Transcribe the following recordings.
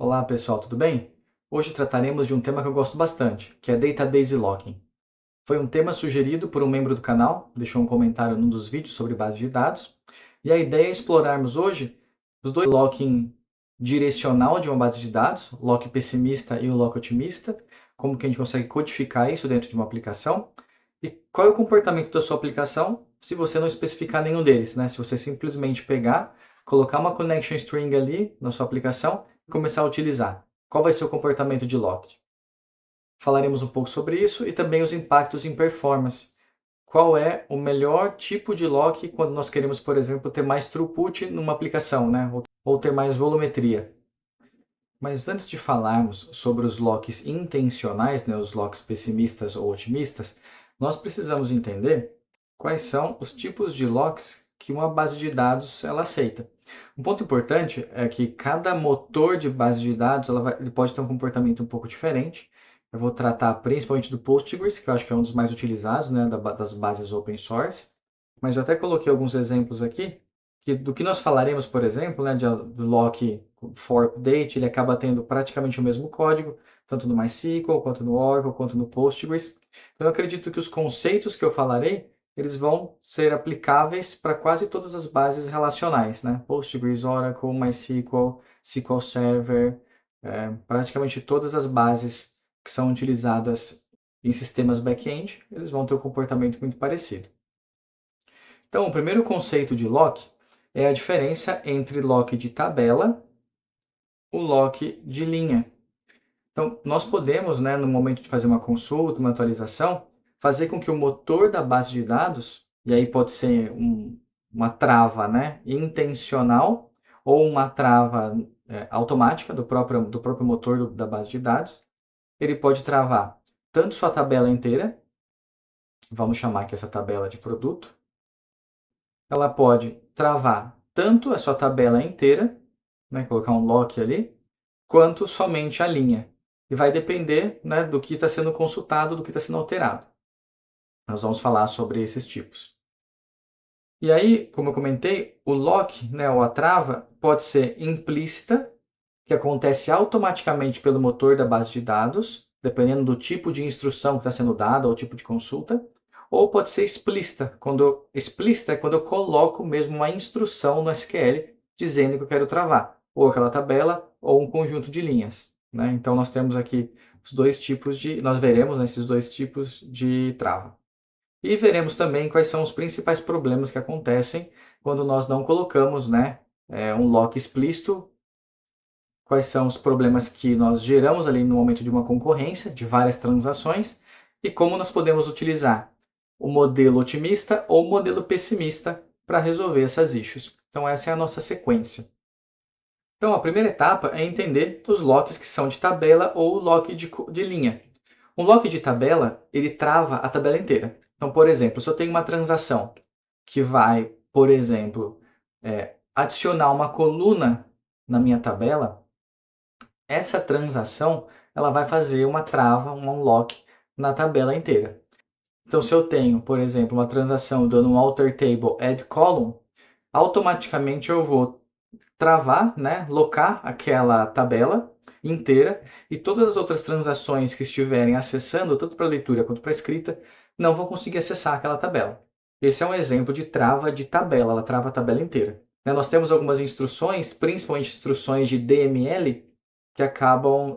Olá pessoal, tudo bem? Hoje trataremos de um tema que eu gosto bastante, que é Database Locking. Foi um tema sugerido por um membro do canal, deixou um comentário num dos vídeos sobre base de dados, e a ideia é explorarmos hoje os dois locking direcional de uma base de dados, o lock pessimista e o lock otimista, como que a gente consegue codificar isso dentro de uma aplicação, e qual é o comportamento da sua aplicação se você não especificar nenhum deles, né? Se você simplesmente pegar, colocar uma connection string ali na sua aplicação e começar a utilizar. Qual vai ser o comportamento de lock? Falaremos um pouco sobre isso e também os impactos em performance. Qual é o melhor tipo de lock quando nós queremos, por exemplo, ter mais throughput numa aplicação, né? Ou ter mais volumetria. Mas antes de falarmos sobre os locks intencionais, né, os locks pessimistas ou otimistas, nós precisamos entender quais são os tipos de locks que uma base de dados ela aceita. Um ponto importante é que cada motor de base de dados ele pode ter um comportamento um pouco diferente. Eu vou tratar principalmente do Postgres, que eu acho que é um dos mais utilizados, né, das bases open source. Mas eu até coloquei alguns exemplos aqui do que nós falaremos, por exemplo, né, do lock for update, ele acaba tendo praticamente o mesmo código, tanto no MySQL, quanto no Oracle, quanto no Postgres. Então, eu acredito que os conceitos que eu falarei, eles vão ser aplicáveis para quase todas as bases relacionais, né? Postgres, Oracle, MySQL, SQL Server, praticamente todas as bases que são utilizadas em sistemas back-end, eles vão ter um comportamento muito parecido. Então, o primeiro conceito de lock é a diferença entre lock de tabela e o lock de linha. Então, nós podemos, né, no momento de fazer uma consulta, uma atualização, fazer com que o motor da base de dados, e aí pode ser uma trava, né, intencional ou uma trava automática do próprio motor da base de dados, ele pode travar tanto sua tabela inteira, vamos chamar aqui essa tabela de produto, ela pode travar tanto a sua tabela inteira, né, colocar um lock ali, quanto somente a linha. E vai depender, né, do que está sendo consultado, do que está sendo alterado. Nós vamos falar sobre esses tipos. E aí, como eu comentei, o lock, né, ou a trava, pode ser implícita, que acontece automaticamente pelo motor da base de dados, dependendo do tipo de instrução que está sendo dada ou tipo de consulta, ou pode ser explícita. Explícita é quando eu coloco mesmo uma instrução no SQL dizendo que eu quero travar, ou aquela tabela, ou um conjunto de linhas, né? Então nós temos aqui os dois tipos nós veremos, né, esses dois tipos de trava. E veremos também quais são os principais problemas que acontecem quando nós não colocamos, né, um lock explícito, quais são os problemas que nós geramos ali no momento de uma concorrência, de várias transações, e como nós podemos utilizar o modelo otimista ou o modelo pessimista para resolver essas issues. Então essa é a nossa sequência. Então a primeira etapa é entender os locks que são de tabela ou lock de linha. Um lock de tabela, ele trava a tabela inteira. Então, por exemplo, se eu tenho uma transação que vai, por exemplo, adicionar uma coluna na minha tabela, essa transação ela vai fazer uma trava, um unlock na tabela inteira. Então, se eu tenho, por exemplo, uma transação dando um alter table add column, automaticamente eu vou travar, né, locar aquela tabela inteira e todas as outras transações que estiverem acessando, tanto para leitura quanto para escrita, não vão conseguir acessar aquela tabela. Esse é um exemplo de trava de tabela, ela trava a tabela inteira. Nós temos algumas instruções, principalmente instruções de DML, que acabam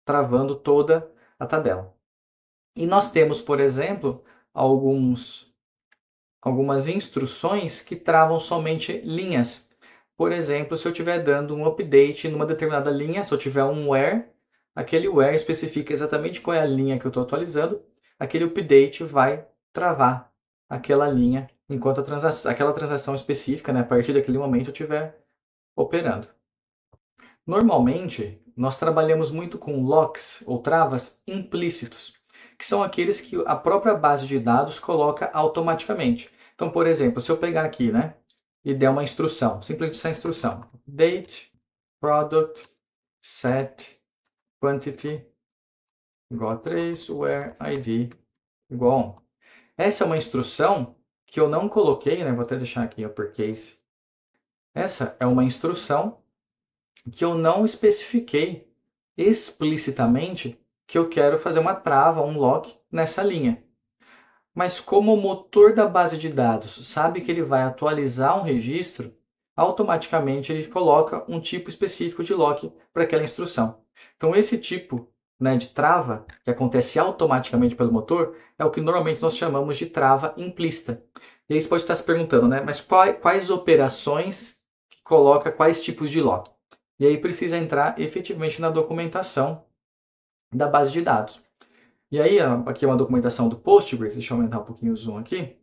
travando toda a tabela. E nós temos, por exemplo, algumas instruções que travam somente linhas. Por exemplo, se eu estiver dando um update numa determinada linha, se eu tiver um where, aquele where especifica exatamente qual é a linha que eu estou atualizando, aquele update vai travar aquela linha enquanto aquela transação específica, né, a partir daquele momento, eu estiver operando. Normalmente, nós trabalhamos muito com locks ou travas implícitos, que são aqueles que a própria base de dados coloca automaticamente. Então, por exemplo, se eu pegar aqui, né, e der uma instrução, simplesmente essa instrução, date, product, set, quantity, igual a 3, where id igual a 1. Essa é uma instrução que eu não coloquei, né, vou até deixar aqui uppercase. Essa é uma instrução que eu não especifiquei explicitamente que eu quero fazer uma trava, um lock nessa linha. Mas como o motor da base de dados sabe que ele vai atualizar um registro, automaticamente ele coloca um tipo específico de lock para aquela instrução. Então esse tipo, né, de trava, que acontece automaticamente pelo motor, é o que normalmente nós chamamos de trava implícita. E aí você pode estar se perguntando, né, mas quais operações que coloca quais tipos de lock? E aí precisa entrar efetivamente na documentação da base de dados. E aí, aqui é uma documentação do Postgres, deixa eu aumentar um pouquinho o zoom aqui.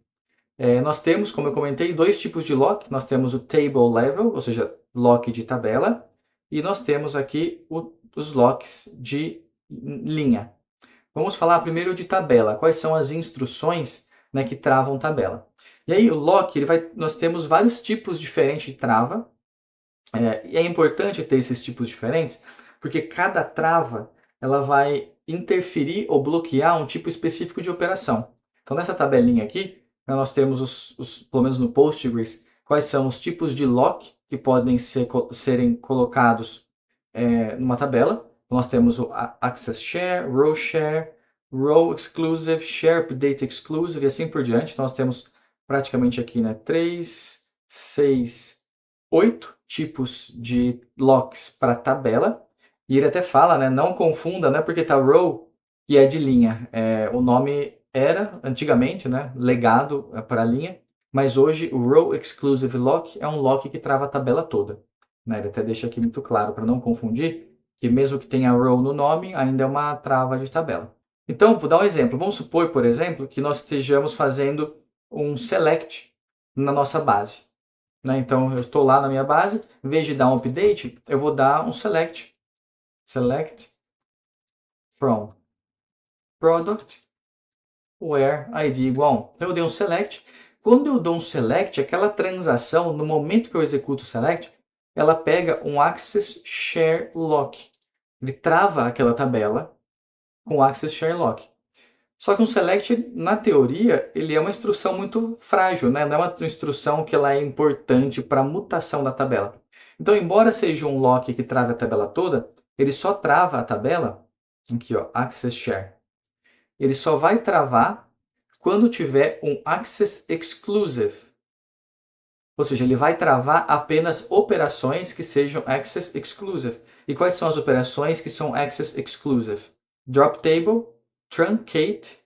Nós temos, como eu comentei, dois tipos de lock. Nós temos o table level, ou seja, lock de tabela, e nós temos aqui os locks de linha. Vamos falar primeiro de tabela. Quais são as instruções, né, que travam tabela? E aí, o lock, nós temos vários tipos diferentes de trava. E é importante ter esses tipos diferentes, porque cada trava ela vai interferir ou bloquear um tipo específico de operação. Então, nessa tabelinha aqui, né, nós temos, pelo menos no Postgres, quais são os tipos de lock que podem serem colocados numa tabela. Nós temos o Access Share, Row Exclusive, Share Update Exclusive e assim por diante. Então, nós temos praticamente aqui, né, 3, 6, 8 tipos de locks para tabela. E ele até fala, né, não confunda, não é porque está row que é de linha. O nome era, antigamente, né, legado para a linha, mas hoje o Row Exclusive Lock é um lock que trava a tabela toda. Né? Ele até deixa aqui muito claro para não confundir, que mesmo que tenha row no nome, ainda é uma trava de tabela. Então, vou dar um exemplo. Vamos supor, por exemplo, que nós estejamos fazendo um select na nossa base. Né? Então, eu estou lá na minha base, em vez de dar um update, eu vou dar um select. Select from product where id igual 1. Então, eu dei um select. Quando eu dou um select, aquela transação, no momento que eu executo o select, ela pega um access share lock. Ele trava aquela tabela com access share lock. Só que um select, na teoria, ele é uma instrução muito frágil, né? Não é uma instrução que ela é importante para a mutação da tabela. Então, embora seja um lock que trava a tabela toda, ele só trava a tabela, aqui ó, access share. Ele só vai travar quando tiver um access exclusive. Ou seja, ele vai travar apenas operações que sejam access exclusive. E quais são as operações que são access exclusive? Drop table, truncate,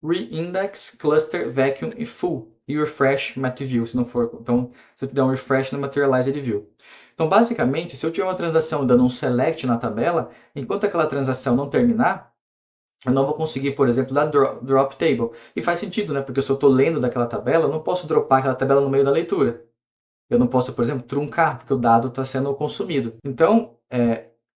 reindex, cluster, vacuum e full. E refresh MathView, se não for. Então, se eu der um refresh no Materialized View. Então, basicamente, se eu tiver uma transação dando um select na tabela, enquanto aquela transação não terminar, eu não vou conseguir, por exemplo, dar drop table. E faz sentido, né? Porque se eu estou lendo daquela tabela, eu não posso dropar aquela tabela no meio da leitura. Eu não posso, por exemplo, truncar, porque o dado está sendo consumido. Então,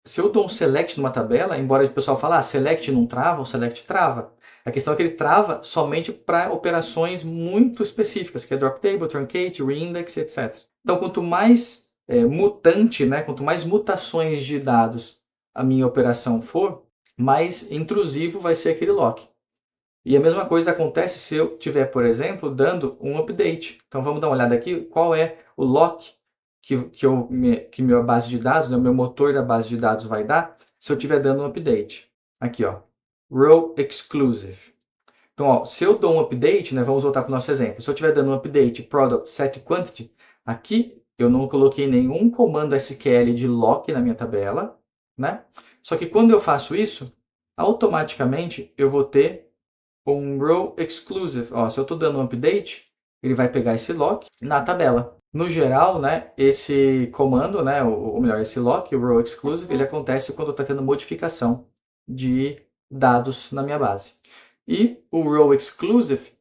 se eu dou um select numa tabela, embora o pessoal fale, select não trava, o select trava. A questão é que ele trava somente para operações muito específicas, que é drop table, truncate, reindex, etc. Então, quanto mais mutante, né, quanto mais mutações de dados a minha operação for, mais intrusivo vai ser aquele lock. E a mesma coisa acontece se eu tiver, por exemplo, dando um update. Então vamos dar uma olhada aqui, qual é o lock que minha base de dados, né, o meu motor da base de dados vai dar se eu estiver dando um update. Aqui, ó, Row Exclusive. Então, ó, se eu dou um update, né, vamos voltar para o nosso exemplo. Se eu estiver dando um update Product Set Quantity, aqui eu não coloquei nenhum comando SQL de lock na minha tabela, né? Só que quando eu faço isso, automaticamente eu vou ter um row exclusive. Ó, se eu estou dando um update, ele vai pegar esse lock na tabela. No geral, né, esse comando, né, ou melhor, esse lock, o row exclusive, ele acontece quando está tendo modificação de dados na minha base. E o row exclusive,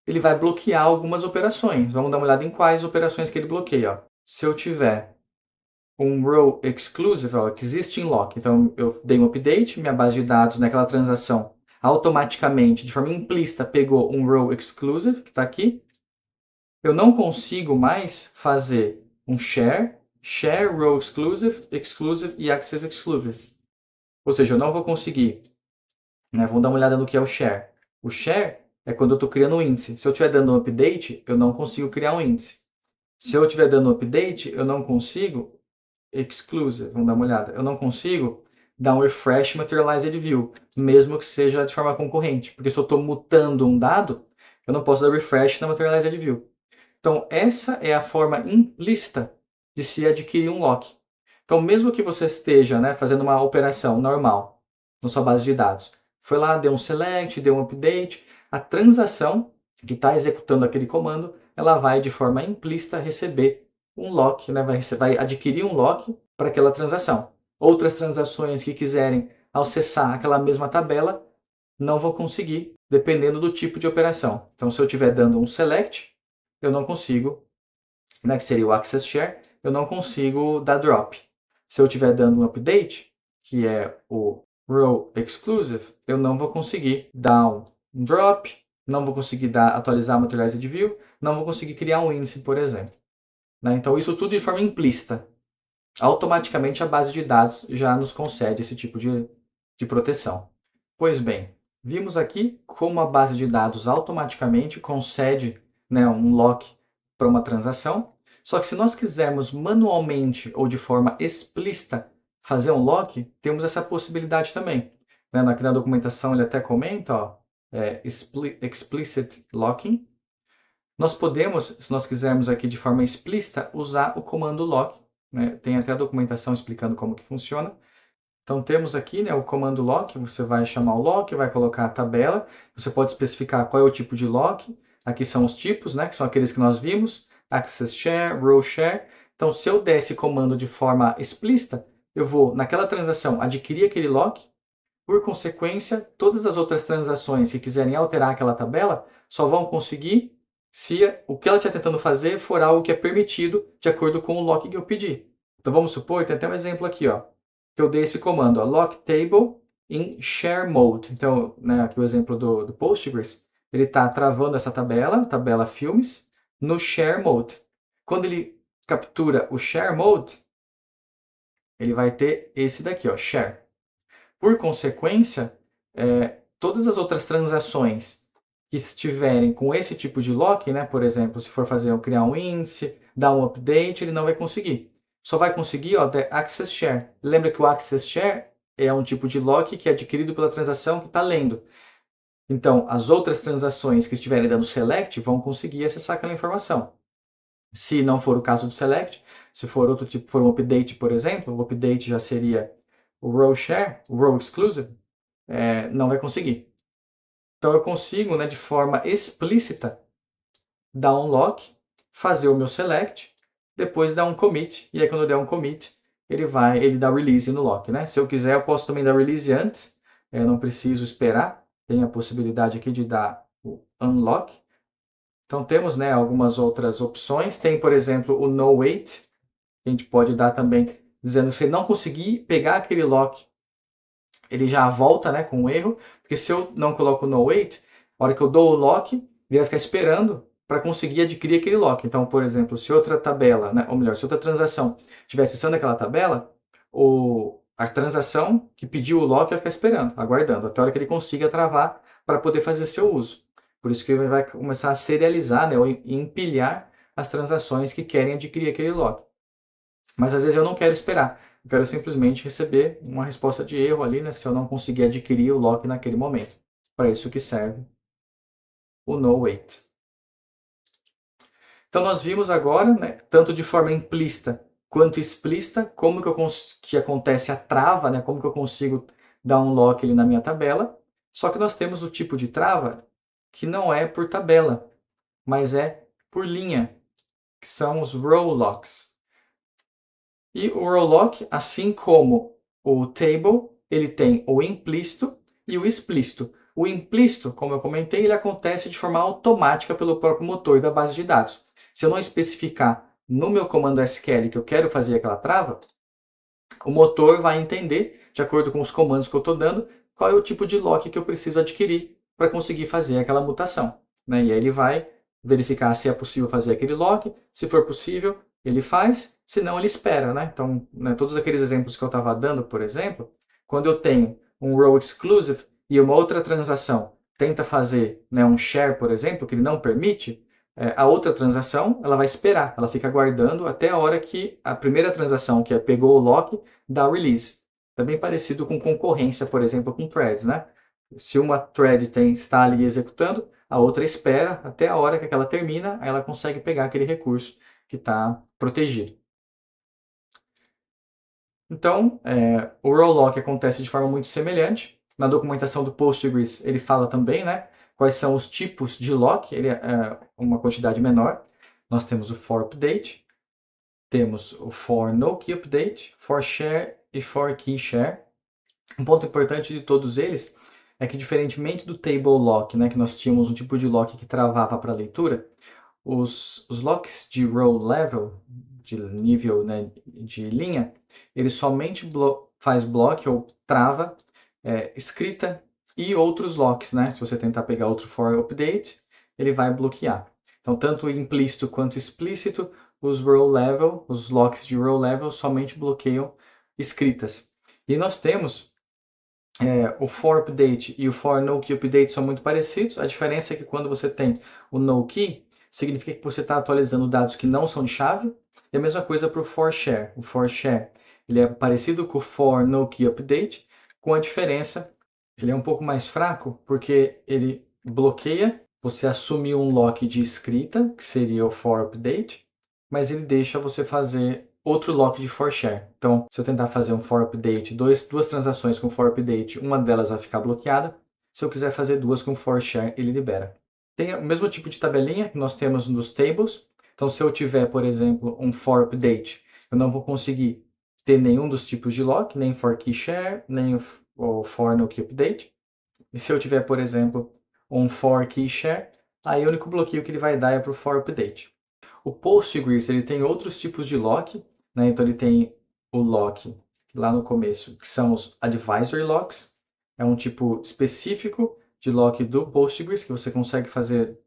ele vai bloquear algumas operações. Vamos dar uma olhada em quais operações que ele bloqueia. Ó. Se eu tiver um row exclusive, ó, existing lock, então eu dei um update, minha base de dados naquela transação automaticamente, de forma implícita, pegou um row exclusive, que está aqui. Eu não consigo mais fazer um share row exclusive, exclusive e access exclusive. Ou seja, eu não vou conseguir. Né? Vamos dar uma olhada no que é o share. O share é quando eu estou criando um índice. Se eu estiver dando um update, eu não consigo criar um índice. Se eu estiver dando um update, eu não consigo exclusive. Vamos dar uma olhada. Eu não consigo dar um refresh materialized view, mesmo que seja de forma concorrente, porque se eu estou mutando um dado, eu não posso dar refresh na materialized view. Então, essa é a forma implícita de se adquirir um lock. Então, mesmo que você esteja, né, fazendo uma operação normal na sua base de dados, foi lá, deu um select, deu um update, a transação que está executando aquele comando, ela vai de forma implícita receber um lock, né, vai adquirir um lock para aquela transação. Outras transações que quiserem acessar aquela mesma tabela não vão conseguir, dependendo do tipo de operação. Então, se eu estiver dando um select, eu não consigo, né, que seria o access share, eu não consigo dar drop. Se eu estiver dando um update, que é o row exclusive, eu não vou conseguir dar um drop, não vou conseguir atualizar a materialized view, não vou conseguir criar um índice, por exemplo. Né? Então, isso tudo de forma implícita. Automaticamente a base de dados já nos concede esse tipo de proteção. Pois bem, vimos aqui como a base de dados automaticamente concede, né, um lock para uma transação, só que se nós quisermos manualmente ou de forma explícita fazer um lock, temos essa possibilidade também. Né? Aqui na documentação ele até comenta, ó, explicit locking. Nós podemos, se nós quisermos aqui de forma explícita, usar o comando lock. Né? Tem até a documentação explicando como que funciona. Então temos aqui, né, o comando lock, você vai chamar o lock, vai colocar a tabela, você pode especificar qual é o tipo de lock, aqui são os tipos, né, que são aqueles que nós vimos, access share, row share. Então se eu der esse comando de forma explícita, eu vou naquela transação adquirir aquele lock, por consequência, todas as outras transações que quiserem alterar aquela tabela só vão conseguir se o que ela está tentando fazer for algo que é permitido de acordo com o lock que eu pedi. Então vamos supor, tem até um exemplo aqui, ó, que eu dei esse comando, ó, lock table in share mode. Então, né, aqui o exemplo do Postgres, ele está travando essa tabela filmes, no share mode. Quando ele captura o share mode, ele vai ter esse daqui, ó, share. Por consequência, todas as outras transações que estiverem com esse tipo de lock, né, por exemplo, se for criar um índice, dar um update, ele não vai conseguir. Só vai conseguir, ó, the access share. Lembra que o access share é um tipo de lock que é adquirido pela transação que está lendo. Então, as outras transações que estiverem dando select vão conseguir acessar aquela informação. Se não for o caso do select, se for outro tipo, for um update, por exemplo, o update já seria o row share, o row exclusive, não vai conseguir. Então eu consigo, né, de forma explícita, dar um lock, fazer o meu select, depois dar um commit, e aí quando eu der um commit, ele dá release no lock. Né? Se eu quiser, eu posso também dar release antes, não preciso esperar, tem a possibilidade aqui de dar o unlock. Então temos, né, algumas outras opções, tem por exemplo o no wait, a gente pode dar também dizendo que se não conseguir pegar aquele lock, ele já volta, né, com um erro, porque se eu não coloco no wait, a hora que eu dou o lock, ele vai ficar esperando para conseguir adquirir aquele lock. Então, por exemplo, se outra tabela, né, ou melhor, se outra transação estiver acessando aquela tabela, a transação que pediu o lock vai ficar esperando, aguardando, até a hora que ele consiga travar para poder fazer seu uso. Por isso que ele vai começar a serializar, né, ou empilhar as transações que querem adquirir aquele lock. Mas às vezes eu não quero esperar. Eu quero simplesmente receber uma resposta de erro ali, né, se eu não conseguir adquirir o lock naquele momento. Para isso que serve o no wait. Então nós vimos agora, né, tanto de forma implícita quanto explícita, como que acontece a trava, né, como que eu consigo dar um lock ali na minha tabela. Só que nós temos o tipo de trava que não é por tabela, mas é por linha, que são os row locks. E o row lock, assim como o table, ele tem o implícito e o explícito. O implícito, como eu comentei, ele acontece de forma automática pelo próprio motor da base de dados. Se eu não especificar no meu comando SQL que eu quero fazer aquela trava, o motor vai entender, de acordo com os comandos que eu estou dando, qual é o tipo de lock que eu preciso adquirir para conseguir fazer aquela mutação. Né? E aí ele vai verificar se é possível fazer aquele lock, se for possível, ele faz, se não, ele espera. Né? Então, né, todos aqueles exemplos que eu estava dando, por exemplo, quando eu tenho um row exclusive e uma outra transação tenta fazer, né, um share, por exemplo, que ele não permite, A outra transação, ela vai esperar, ela fica aguardando até a hora que a primeira transação, que pegou o lock, dá o release. É bem parecido com concorrência, por exemplo, com threads, né? Se uma thread está ali executando, a outra espera até a hora que aquela termina, aí ela consegue pegar aquele recurso que está protegido. Então, o row lock acontece de forma muito semelhante. Na documentação do Postgres, ele fala também, né, quais são os tipos de lock, ele é uma quantidade menor. Nós temos o for update, temos o for no key update, for share e for key share. Um ponto importante de todos eles é que, diferentemente do table lock, né, que nós tínhamos um tipo de lock que travava para leitura, os locks de row level, de nível, né, de linha, ele somente faz block ou trava escrita e outros locks, né? Se você tentar pegar outro for update, ele vai bloquear. Então, tanto implícito quanto explícito, os row level, os locks de row level somente bloqueiam escritas. E nós temos o for update e o for no key update são muito parecidos. A diferença é que quando você tem o no key, significa que você está atualizando dados que não são de chave. E a mesma coisa para o for share. O for share ele é parecido com o for no key update, com a diferença, ele é um pouco mais fraco porque ele bloqueia você assumir um lock de escrita, que seria o for update, mas ele deixa você fazer outro lock de for share. Então, se eu tentar fazer um for update, duas transações com for update, uma delas vai ficar bloqueada. Se eu quiser fazer duas com for share, ele libera. Tem o mesmo tipo de tabelinha que nós temos nos tables. Então, se eu tiver, por exemplo, um for update, eu não vou conseguir ter nenhum dos tipos de lock, nem for key share, nem o for no key update. E se eu tiver, por exemplo, um for key share, aí o único bloqueio que ele vai dar é para o for update. O Postgres ele tem outros tipos de lock, né? Então ele tem o lock lá no começo, que são os advisory locks. É um tipo específico de lock do Postgres, que você consegue fazer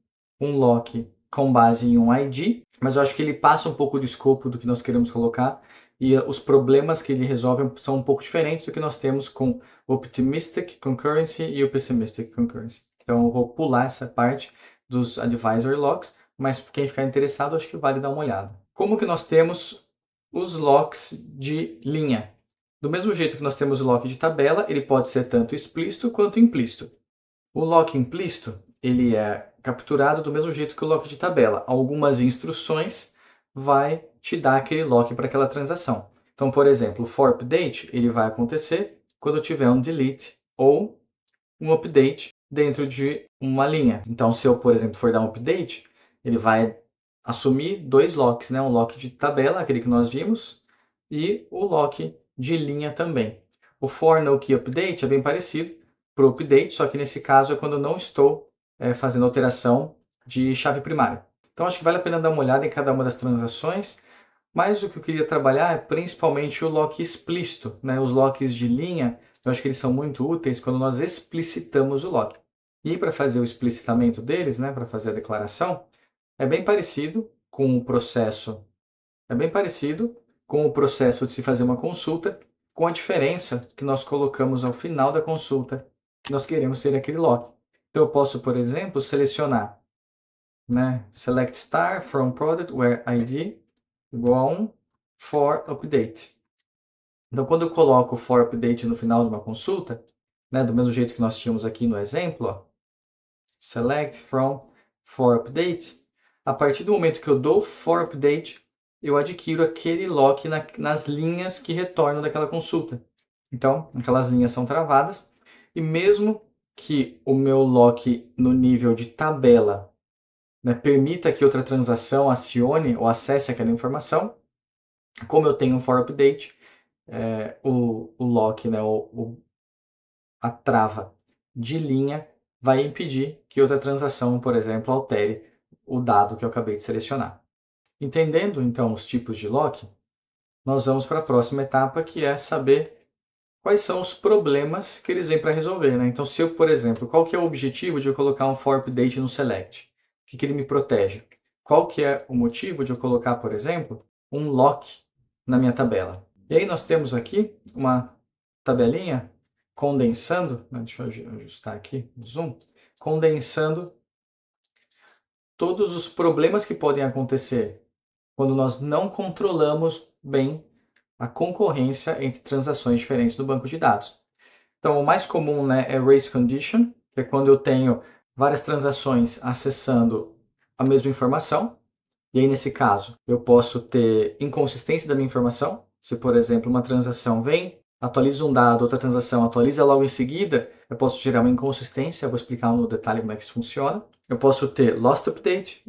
um lock com base em um ID, mas eu acho que ele passa um pouco do escopo do que nós queremos colocar e os problemas que ele resolve são um pouco diferentes do que nós temos com o Optimistic Concurrency e o Pessimistic Concurrency. Então eu vou pular essa parte dos advisory locks, mas quem ficar interessado acho que vale dar uma olhada. Como que nós temos os locks de linha? Do mesmo jeito que nós temos o lock de tabela, ele pode ser tanto explícito quanto implícito. O lock implícito, ele é capturado do mesmo jeito que o lock de tabela. Algumas instruções vai te dar aquele lock para aquela transação. Então, por exemplo, o for update, ele vai acontecer quando tiver um delete ou um update dentro de uma linha. Então, se eu, por exemplo, for dar um update, ele vai assumir dois locks, né? Um lock de tabela, aquele que nós vimos, e o lock de linha também. O for no key update é bem parecido para o update, só que nesse caso é quando eu não estou fazendo alteração de chave primária. Então, acho que vale a pena dar uma olhada em cada uma das transações, mas o que eu queria trabalhar é principalmente o lock explícito, né? Os locks de linha, eu acho que eles são muito úteis quando nós explicitamos o lock. E para fazer o explicitamento deles, né, para fazer a declaração, é bem parecido com o processo, é bem parecido com o processo de se fazer uma consulta, com a diferença que nós colocamos ao final da consulta, que nós queremos ter aquele lock. Então eu posso, por exemplo, selecionar, né, select star from product where ID igual a 1 for update. Então, quando eu coloco o for update no final de uma consulta, né, do mesmo jeito que nós tínhamos aqui no exemplo, ó, select from for update, a partir do momento que eu dou for update, eu adquiro aquele lock nas linhas que retornam daquela consulta. Então, aquelas linhas são travadas e mesmo que o meu lock no nível de tabela, né, permita que outra transação acione ou acesse aquela informação, como eu tenho um for update, o lock, né, a trava de linha, vai impedir que outra transação, por exemplo, altere o dado que eu acabei de selecionar. Entendendo, então, os tipos de lock, nós vamos para a próxima etapa, que é saber quais são os problemas que eles vêm para resolver. Né? Então, se eu, por exemplo, qual que é o objetivo de eu colocar um for update no select? O que ele me protege? Qual que é o motivo de eu colocar, por exemplo, um lock na minha tabela? E aí nós temos aqui uma tabelinha condensando, deixa eu ajustar aqui o zoom, condensando todos os problemas que podem acontecer quando nós não controlamos bem a concorrência entre transações diferentes no banco de dados. Então, o mais comum, né, é race condition, que é quando eu tenho várias transações acessando a mesma informação. E aí, nesse caso, eu posso ter inconsistência da minha informação. Se, por exemplo, uma transação vem, atualiza um dado, outra transação atualiza logo em seguida, eu posso gerar uma inconsistência. Eu vou explicar no detalhe como é que isso funciona. Eu posso ter lost update,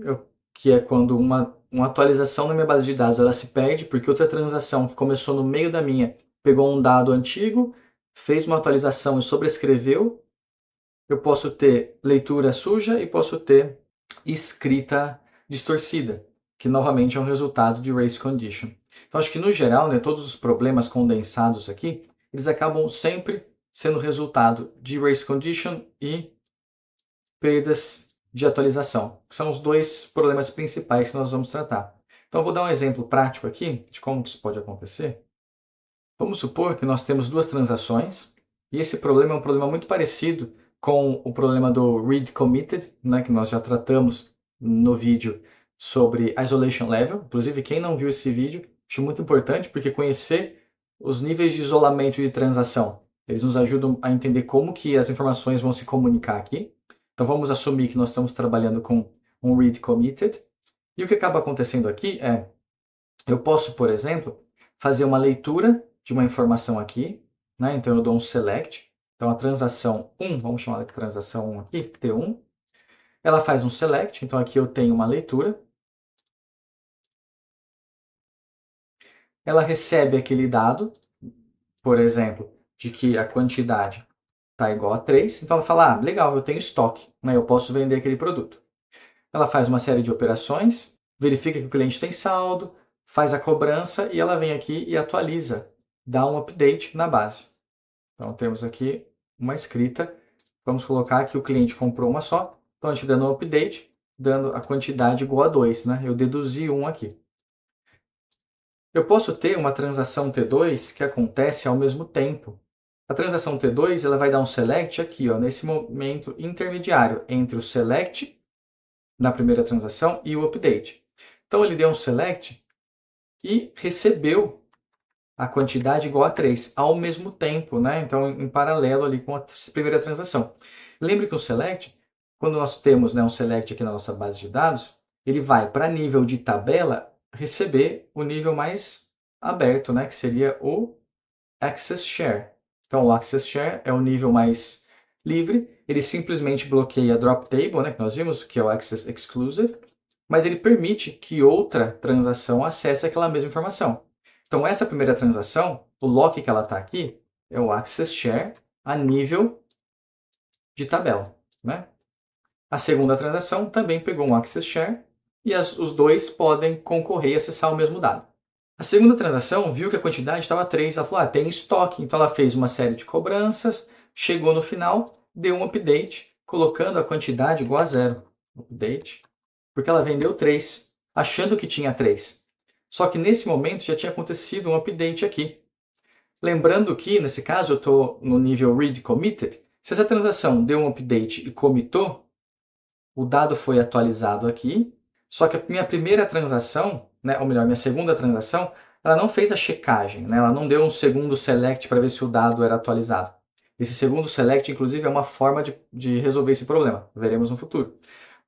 que é quando uma atualização na minha base de dados ela se perde porque outra transação que começou no meio da minha pegou um dado antigo, fez uma atualização e sobrescreveu. Eu posso ter leitura suja e posso ter escrita distorcida, que novamente é um resultado de race condition. Então acho que no geral, né, todos os problemas condensados aqui, eles acabam sempre sendo resultado de race condition e perdas de atualização. São os dois problemas principais que nós vamos tratar. Então eu vou dar um exemplo prático aqui de como isso pode acontecer. Vamos supor que nós temos duas transações e esse problema é um problema muito parecido com o problema do read committed, né, que nós já tratamos no vídeo sobre isolation level. Inclusive, quem não viu esse vídeo, acho muito importante porque conhecer os níveis de isolamento de transação, eles nos ajudam a entender como que as informações vão se comunicar aqui. Então vamos assumir que nós estamos trabalhando com um read committed. E o que acaba acontecendo aqui é, eu posso, por exemplo, fazer uma leitura de uma informação aqui, né? Então eu dou um select. Então a transação 1, vamos chamar de transação 1 aqui, T1, ela faz um select, então aqui eu tenho uma leitura. Ela recebe aquele dado, por exemplo, de que a quantidade está igual a 3, então ela fala, ah, legal, eu tenho estoque, né? Eu posso vender aquele produto. Ela faz uma série de operações, verifica que o cliente tem saldo, faz a cobrança e ela vem aqui e atualiza, dá um update na base. Então temos aqui uma escrita, vamos colocar que o cliente comprou uma só, então a gente dando um update, dando a quantidade igual a 2, né? Eu deduzi 1 aqui. Eu posso ter uma transação T2 que acontece ao mesmo tempo. A transação T2 ela vai dar um select aqui, ó, nesse momento intermediário entre o select na primeira transação e o update. Então ele deu um select e recebeu a quantidade igual a 3 ao mesmo tempo, né? Então em paralelo ali com a primeira transação. Lembre que o select, quando nós temos, né, um select aqui na nossa base de dados, ele vai para nível de tabela receber o nível mais aberto, né, que seria o Access Share. Então o Access Share é o nível mais livre, ele simplesmente bloqueia a Drop Table, né, que nós vimos, que é o Access Exclusive, mas ele permite que outra transação acesse aquela mesma informação. Então essa primeira transação, o lock que ela está aqui, é o Access Share a nível de tabela, né? A segunda transação também pegou um Access Share e os dois podem concorrer e acessar o mesmo dado. A segunda transação viu que a quantidade estava 3, ela falou, ah, tem estoque, então ela fez uma série de cobranças, chegou no final, deu um update, colocando a quantidade igual a 0. Update, porque ela vendeu 3, achando que tinha 3. Só que nesse momento já tinha acontecido um update aqui. Lembrando que, nesse caso, eu estou no nível read committed. Se essa transação deu um update e commitou, o dado foi atualizado aqui, só que a minha primeira transação, né, ou melhor, minha segunda transação, ela não fez a checagem, né, ela não deu um segundo select para ver se o dado era atualizado. Esse segundo select, inclusive, é uma forma de resolver esse problema, veremos no futuro.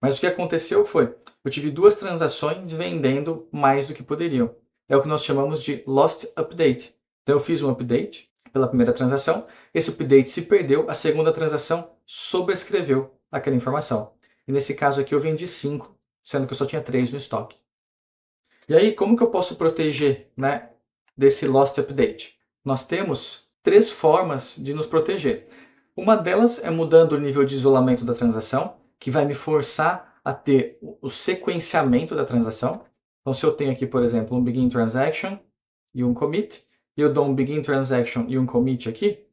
Mas o que aconteceu foi, eu tive duas transações vendendo mais do que poderiam. É o que nós chamamos de lost update. Então eu fiz um update pela primeira transação, esse update se perdeu, a segunda transação sobrescreveu aquela informação. E nesse caso aqui eu vendi 5, sendo que eu só tinha 3 no estoque. E aí, como que eu posso proteger, né, desse lost update? Nós temos 3 formas de nos proteger. Uma delas é mudando o nível de isolamento da transação, que vai me forçar a ter o sequenciamento da transação. Então, se eu tenho aqui, por exemplo, um begin transaction e um commit, e eu dou um begin transaction e um commit aqui,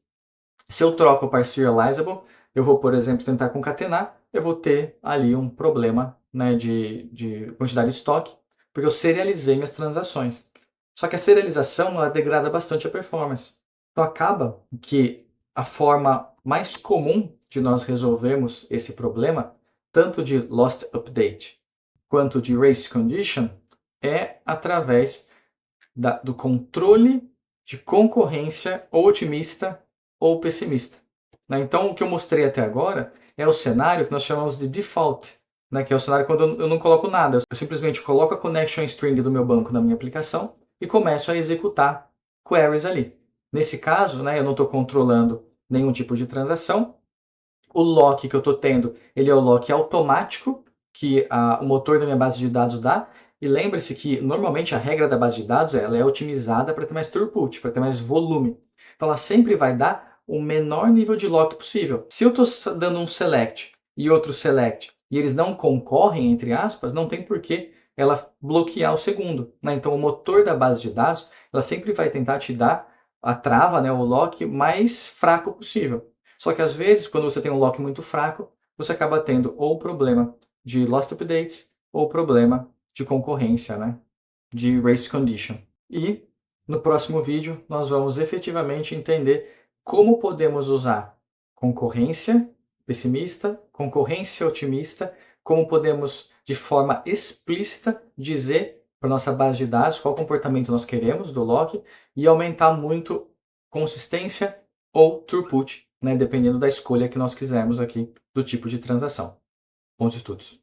se eu troco para serializable, eu vou, por exemplo, tentar concatenar, eu vou ter ali um problema, né, de quantidade de estoque, porque eu serializei minhas transações. Só que a serialização ela degrada bastante a performance. Então acaba que a forma mais comum de nós resolvermos esse problema, tanto de lost update quanto de race condition é através do controle de concorrência ou otimista ou pessimista. Né? Então, o que eu mostrei até agora é o cenário que nós chamamos de default, né? Que é o cenário quando eu não coloco nada. Eu simplesmente coloco a connection string do meu banco na minha aplicação e começo a executar queries ali. Nesse caso, né, eu não estou controlando nenhum tipo de transação. O lock que eu estou tendo, ele é o lock automático que o motor da minha base de dados dá. E lembre-se que, normalmente, a regra da base de dados ela é otimizada para ter mais throughput, para ter mais volume. Então, ela sempre vai dar o menor nível de lock possível. Se eu estou dando um select e outro select, e eles não concorrem, entre aspas, não tem por que ela bloquear o segundo. Né? Então, o motor da base de dados, ela sempre vai tentar te dar a trava, né, o lock mais fraco possível. Só que às vezes, quando você tem um lock muito fraco, você acaba tendo ou problema de lost updates ou problema de concorrência, né? De race condition. E no próximo vídeo nós vamos efetivamente entender como podemos usar concorrência pessimista, concorrência otimista, como podemos de forma explícita dizer para nossa base de dados qual comportamento nós queremos do lock e aumentar muito consistência ou throughput, né, dependendo da escolha que nós quisermos aqui do tipo de transação. Bons estudos!